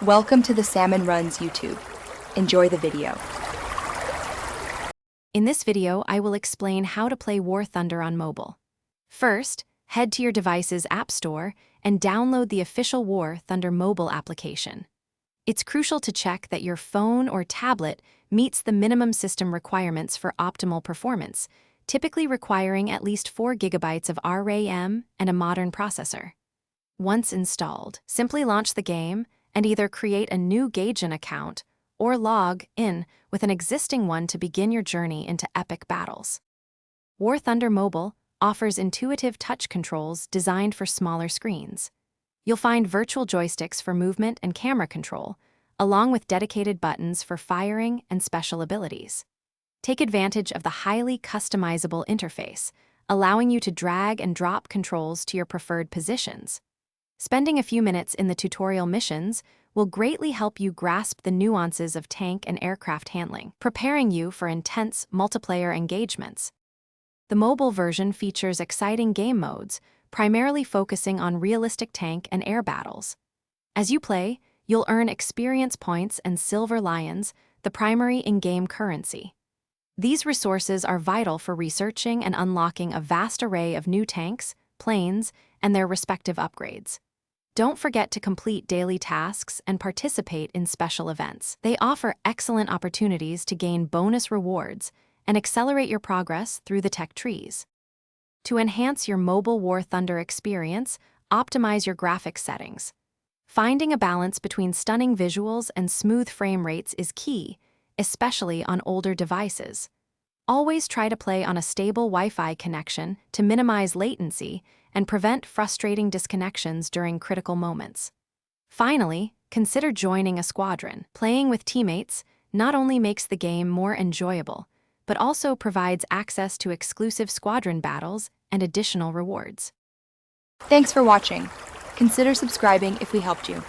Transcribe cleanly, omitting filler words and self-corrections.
Welcome to the Salmon Runs YouTube. Enjoy the video. In this video, I will explain how to play War Thunder on mobile. First, head to your device's App Store and download the official War Thunder mobile application. It's crucial to check that your phone or tablet meets the minimum system requirements for optimal performance, typically requiring at least 4 GB of RAM and a modern processor. Once installed, simply launch the game and either create a new Gaijin account or log in with an existing one to begin your journey into epic battles. War Thunder Mobile offers intuitive touch controls designed for smaller screens. You'll find virtual joysticks for movement and camera control, along with dedicated buttons for firing and special abilities. Take advantage of the highly customizable interface, allowing you to drag and drop controls to your preferred positions. Spending a few minutes in the tutorial missions will greatly help you grasp the nuances of tank and aircraft handling, preparing you for intense multiplayer engagements. The mobile version features exciting game modes, primarily focusing on realistic tank and air battles. As you play, you'll earn experience points and silver lions, the primary in-game currency. These resources are vital for researching and unlocking a vast array of new tanks, planes, and their respective upgrades. Don't forget to complete daily tasks and participate in special events. They offer excellent opportunities to gain bonus rewards and accelerate your progress through the tech trees. To enhance your mobile War Thunder experience, optimize your graphics settings. Finding a balance between stunning visuals and smooth frame rates is key, especially on older devices. Always try to play on a stable Wi-Fi connection to minimize latency and prevent frustrating disconnections during critical moments. Finally, consider joining a squadron. Playing with teammates not only makes the game more enjoyable, but also provides access to exclusive squadron battles and additional rewards. Thanks for watching. Consider subscribing if we helped you.